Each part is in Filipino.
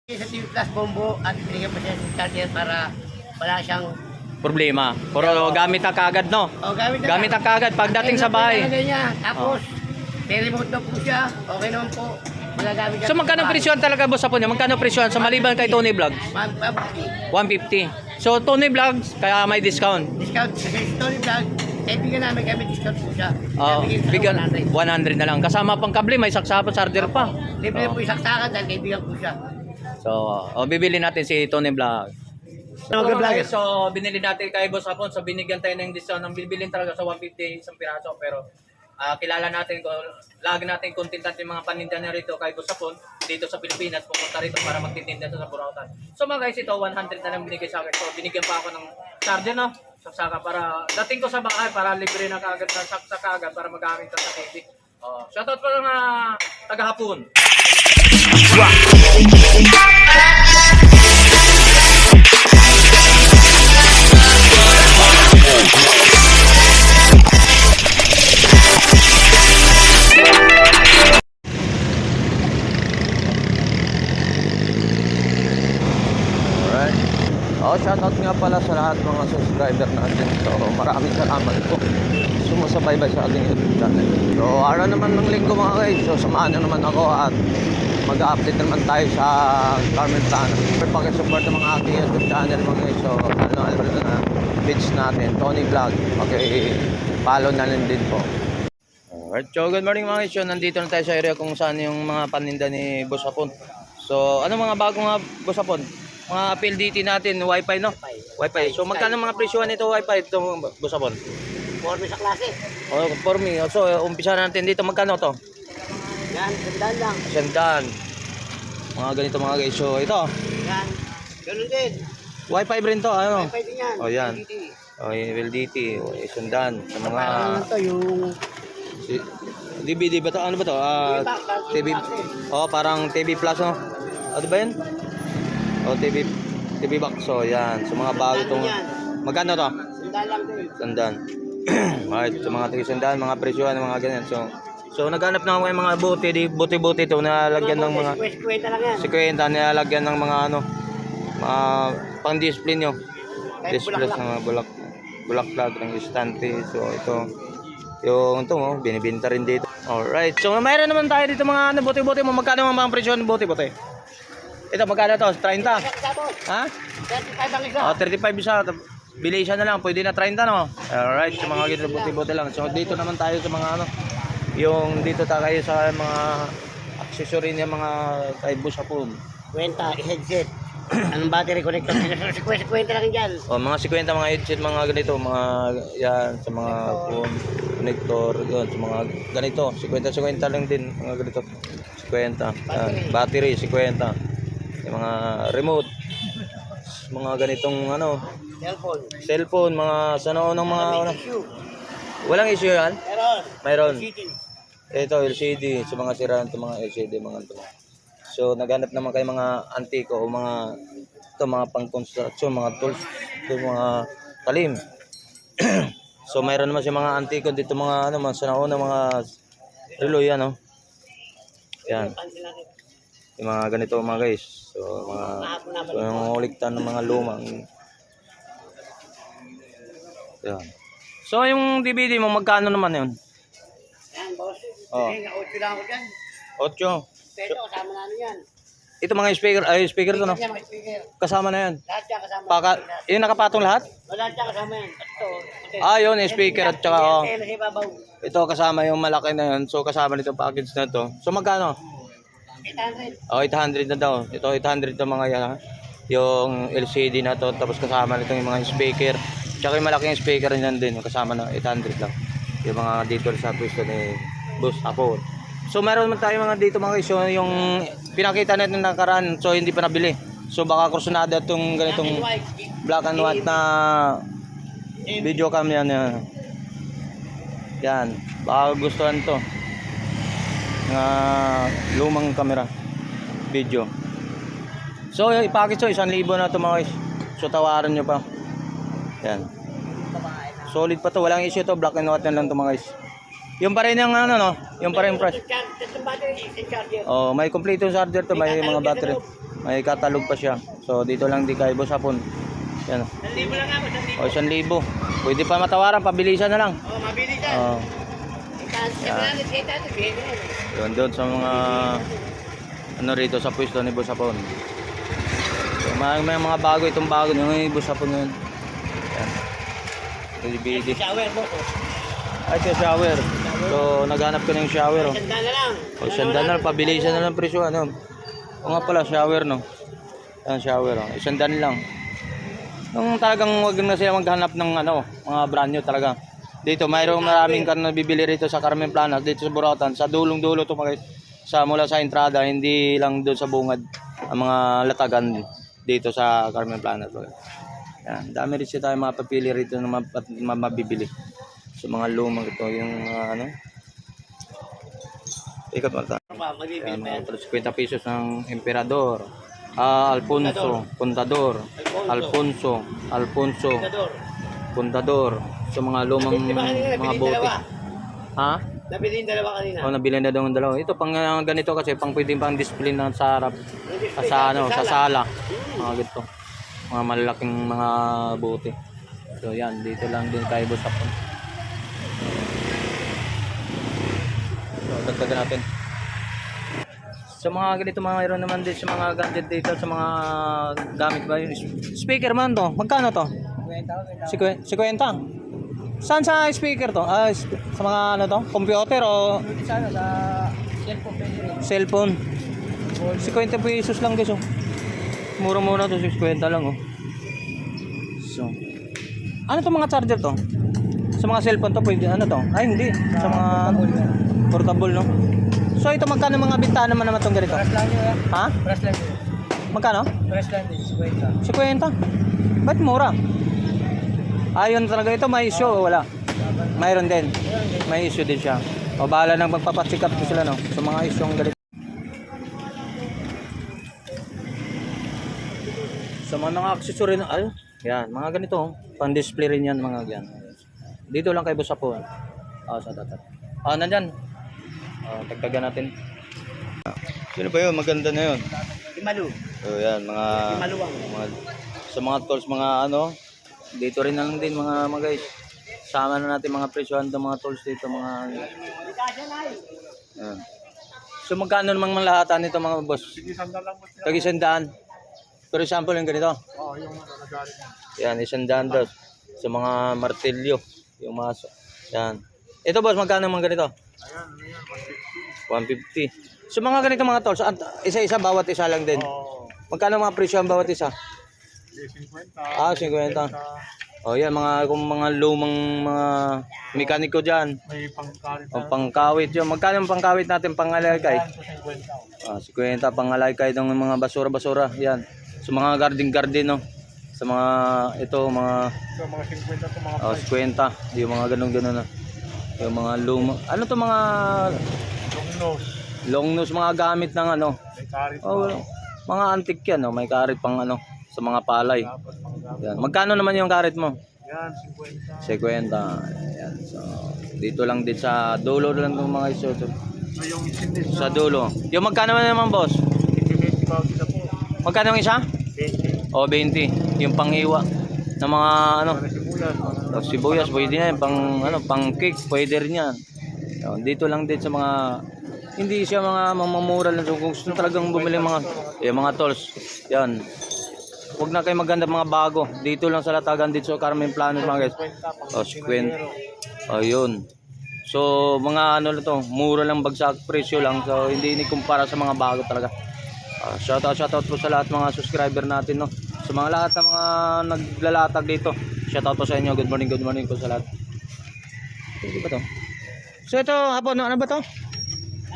Sa TV Plus Bombo at binigyan pa siya ng charger para wala siyang problema. Pero gamit na kagad, no? Gamit na kagad pagdating sa bahay. Niya. Tapos, may remote na po siya. Okay naman po. Magagamit So magkano presyon talaga boss po niya? Magkano presyon sa maliban kay Tony Vlogs? 150. So Tony Vlogs kaya may discount. Discount kasi Tony Vlog, bigyan namin kami discount po siya. Bigyan 100 na lang. Kasama pang kable, may saksapan, charger pa. Libre po isaksakan dahil kaibigan po siya. So, bibili natin si Tony Vlog. So, binili natin kay Boss Hapon. So, binigyan tayo ng discount. Ang bibilin talaga sa 150 isang piraso. Pero, kilala natin, lagi natin contentan yung mga paninda na rito kay Boss Hapon dito sa Pilipinas. Pupunta rito para magtitinda sa Burautan. So, mga guys, ito 100 na lang binigay sa akin. So, binigyan pa ako ng charger, no? Saksaka para, dating ko sa bahay para libre na kagad na saksaka agad para magamit ka sa TV. Shoutout pa lang taga-Hapon. Shoutout nga pala sa lahat mga subscriber natin. So maraming salamat po sumusabay-bay sa ating YouTube channel. So araw naman ng linggo mga guys. So samahan nyo naman ako at mag-update naman tayo sa Carmen Plana. Pakisupport ng mga aking YouTube channel mga guys. So ano na page natin, Tony Vlog. Follow na din po. Alright, so good morning mga guys. So nandito na tayo sa area kung saan yung mga paninda ni Boss Hapon. So ano mga bago nga Boss Hapon? Mga PLDT natin, Wi-Fi, no? Wi-Fi. So magkano mga presyohan nito Wi-Fi ito, Boss Hapon? Forme sa klase. For me. So umpisa natin dito, magkano to? Yan, sandaan lang. Sandaan. Mga ganito mga guys. So ito. Yan, ganun din. Wi-Fi rin to, ano? Wi-Fi din yan. Yan. PLDT. Sandaan. Sa mga... Parang to yung... DVD ba to? Ano ba to? TV. Parang TV Plus, no? Ano ba yan? TV box. So yan. So mga bago itong... Magkano to? Sandaan lang din. Sandaan. Alright. So mga sandaan, mga presyohan, mga ganyan. So naghanap na ako ng mga buti ito na lagyan ng mga... 50 lang yan. 50 nilalagyan ng mga ano, mga pang-display nyo. Display ng mga bulaklak ng istante. So ito, yung ito mo, binibenta rin dito. Alright, so mayroon naman tayo dito mga ano, buti-buti mo. Magkano mga presyo ng buti-buti? Ito, magkano to? 30? Ha? 35 ang isa. 35 isa. Bili isa na lang, pwede na 30 no? Alright, so mga gito, buti-buti lang. So dito naman tayo sa mga ano, yung dito tayo sa mga accessory niya, mga kay Boss Hapon. Kwenta, headset. Anong battery connector? 50 lang dyan. Mga 50 mga headset, mga ganito, mga yan, sa mga phone, connector, yun, sa mga ganito, 50 lang din, mga ganito, 50, yan, battery, 50, yung mga remote, mga ganitong ano, cellphone, mga sana ng mga, walang issue yan? Mayroon. Ito, LCD, sa mga siraan, ito mga LCD, mga ito. So naghanap naman kayo mga antiko o mga ito, mga pang-construction, mga tools, ito mga talim. So mayroon naman siya mga antiko dito, mga ano, mga sanaon, mga relo yan, no? Yan. Yung mga ganito mga guys. So yung uliktan ng mga lumang. Yan. So yung DVD mo magkano naman 'yon? Yan, boss. 8 lang ako dyan. 8. Pero kasama na ano yan. Ito mga speaker to, no? Yan, mga speaker. Kasama na yan. Lahat yan kasama. Yung nakapatong lahat? Lahat yan kasama yan. Yun, yung speaker at saka ito kasama yung malaki na yun. So kasama nito package na to. So magkano? 800. 800 na daw. Ito 800 na mga yan, ha? Yung LCD na to. Tapos kasama nito yung mga speaker. Tsaka yung malaking speaker niyan din. Kasama na 800 lang. Yung mga dito sa pwesto ni Boss Hapon. So meron naman tayo mga dito mga iso, yung pinakita natin nakaraan, so hindi pa nabili. So baka kursunada itong ganitong black and white na video cam yan. Yan, baka gustuhan to. Lumang camera video. So ipakit so 1,000 na to mga guys. So tawaran nyo pa. Yan. Solid pa to, walang issue to, black and white na lang to mga guys. Yung pa rin yung ano, no? Yung pa rin price. Tatlong battery, isang charger. Oh, may complete yung charger to, may mga battery. May katalog pa siya. So dito lang di kay Boss Hapon. Yan. 1,000 lang ako, 1,000. O 1,000. Pwede pa matawaran, pabilisan na lang. Oh, mabilis yan. Oh. Yun doon sa mga ano rito sa pwesto ni Boss Hapon. So, may mga bago itong bago yung Boss Hapon ngayon. Yan. DVD. Shower mo ko. Ay, ito shower. So, naghanap ko ng shower. Oh. 100 na lang. O, 100 na lang. Pabilisan na lang presyo. Ano? O nga pala, shower, no? Yan, shower. Oh. 100 lang. Nung talagang wag na sila maghanap ng ano, mga brand new talaga. Dito, mayroong maraming kan nabibili rito sa Carmen Planas, dito sa Burautan. Sa dulong-dulo to mga sa mula sa entrada, hindi lang doon sa bungad ang mga latagan dito sa Carmen Planas. Yan, dami rin siya tayo mapapili rito na mabibili. So mga lumang ito yung ano. Ikot mo ta. Yan, mga 50 pesos ng Emperador. Alfonso, Contador. Alfonso, Contador. So mga lumang mga bote. Ha? Nabili yung dalawa kanina. Oh, nabili na daw ng dalawa. Ito pang ganito kasi pang pwedeng pang display na sa harap. Sa ano, sa sala. Mga ganito. Mga malalaking mga bote. So yan, dito lang din kay Boss Hapon. So, dagdagan natin. Sa mga ganito mga mayroon naman din sa mga gadget dito sa mga gamit ba yung speaker man to. Magkano to? 50. Saan sa speaker to? Sa mga ano to? Computer o Sa cellphone. cellphone? 50 pesos lang guys oh. Mura-mura to, 50 lang oh. So, ano to mga charger to? Sa mga cellphone to pwede ano to? Ay hindi, sa mga portable no. So ito magkano mga bintana naman naman tong ganito? Press lang yun. Ha? Press lang yun. Magkano? Press lang din, 50. 50. Ba't mura? Ayun talaga ito, may issue o wala? Mayroon din. May issue din siya. O bahala nang magpapacheck up ko sila no. So mga issue ang galit. So mga accessory na, ay, yan, mga ganito, oh. Pang-display rin yan, mga yan. Dito lang kay Boss Hapon. Sa tatat. Nandyan. Tagtagan natin. Sino ba yun? Maganda na yun. Imalu. So yan, mga sa mga tools, mga ano, dito rin na lang din mga guys. Sama na natin mga presyohan ng mga tools dito, mga yan. So magkano namang lahatan nito mga boss? Tag 100. For example, yung ganito. Yung nagalit mo. Yan, 100 daw. Sa mga martilyo, yung maso. Yan. Ito boss, magkano mga ganito? Ayan, 150. So mga ganito mga tools, isa-isa bawat isa lang din. Magkano mga presyo ang bawat isa? 50. 50. Yan kung mga lumang mga mekaniko diyan. May pangkalit. Pangkawit 'yun. Magkano ang pangkawit natin pangalaykay? 50 pangalaykay ng mga basura-basura. Yan. So mga garden no. Sa mga ito mga 50 to mga 50, yung mga ganun na. Yung mga lumang ano to mga long nose mga gamit ng ano. May karit. Mga antique yan, no? May karit pang ano sa mga palay. Yan. Magkano naman yung karit mo? Yan, 50. 50. Yan. So, dito lang din sa dulo lang ng mga iso. Yung isin Sa dulo. Yung magkano naman boss? 50 na po. Magkano yung isa? 20. O 20. Yung panghiwa ng mga ano. Sibuyas, pwede na yan. Pang cake, pwede rin yan. So, dito lang din sa mga hindi siya mga mamamura lang. So, kung gusto talagang bumili mga tools. Yan. Huwag na kayo maganda mga bago. Dito lang sa Latagan, dito sa Carmen Planas mga guys. 50. Ayun. So, mga ano na to, mura lang bagsak presyo lang. So, hindi kumpara sa mga bago talaga. Shoutout po sa lahat mga subscriber natin, no. Sa mga lahat ng mga naglalatag dito. Shoutout po sa inyo. Good morning po sa lahat. Hindi ba to? So, ito, Hapon, ano ba to?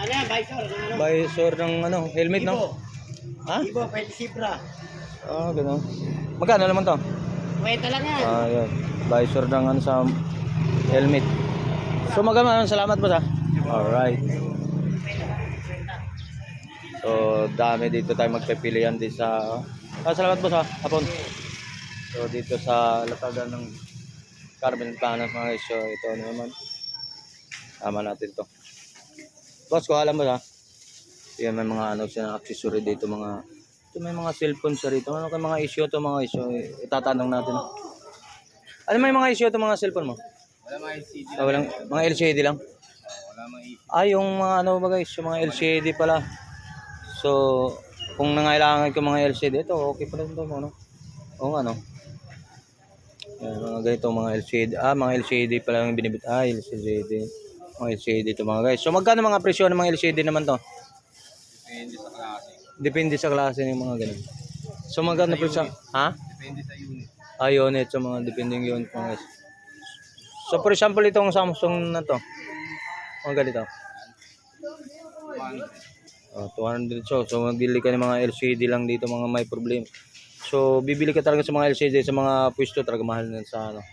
Ano yan, visor? Visor ng ano, helmet, no? Ha? Ibo, pwede Sibra. Gano'n. Magkano naman to? Kwenta lang yan. Yun. Visor ng ano sa helmet. So maganda, salamat boss ha. Alright. So dami dito tayo magpipilian din sa salamat boss ha. Hapon. So dito sa Latagan ng Carmen Planas mga guys. So ito naman. Tama natin to. Boss, ko alam mo ha. Yan may mga ano siya accessory dito mga Ito may mga cellphone sa rito. Ano kay mga issue to mga issue? Itatanong natin. Ano may mga issue to mga cellphone mo? Wala mga LCD. Walang mga LCD lang. Wala mga issue. Yung mga ano ba guys, yung mga LCD pala. So, kung nangailangan ko mga LCD, ito okay pala ito ano. Oo ano. Yan, mga ganito mga LCD. Mga LCD pala yung binibit. LCD. Mga LCD to mga guys. So, magkano mga presyo ng mga LCD naman to? Depende sa klase. Depende sa klase ng mga ganun. So, magkano presyo? Ha? Depende sa unit. Unit. So, mga depending unit mga guys. So, for example, itong Samsung na to. Mga ganito. 200. So, magbili ka ng mga LCD lang dito, mga may problem. So, bibili ka talaga sa mga LCD, sa mga pwesto talaga mahal na sa ano.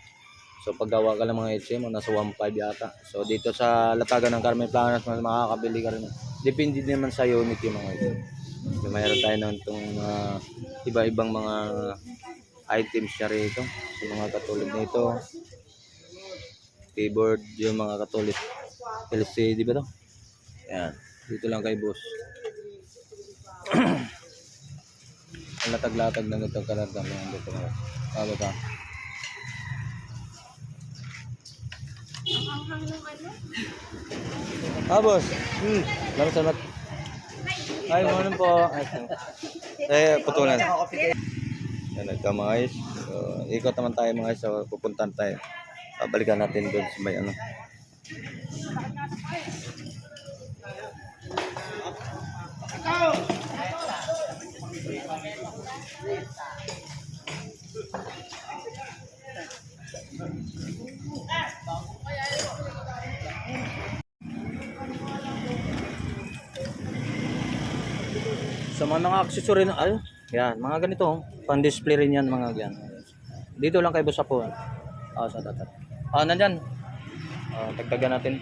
So, paggawa ka ng mga LCD mo, nasa 1.5 yata. So, dito sa Latagan ng Carmen Planas, mas makakabili ka rin. Depende naman sa unit yung mga ito. So, mayroon tayo ng itong iba-ibang mga items niya rito. So, mga katulad nito. Keyboard, yung mga katulad. LCD ba to? Yan. Dito lang kay boss. Ang latag-latag na ito karagam ng dito na. Ano ba? Boss. Salamat. Ay, morning po. Putulan. Yan, nagkamais. So, ikot naman tayo mga guys. So, pupuntan tayo. Balikan natin doon sa may ano. Sa mga accessory na yan, mga ganito, pan-display rin yan mga yan. Dito lang kay boss po. Sa tatat. Nandyan. Tagtagan natin.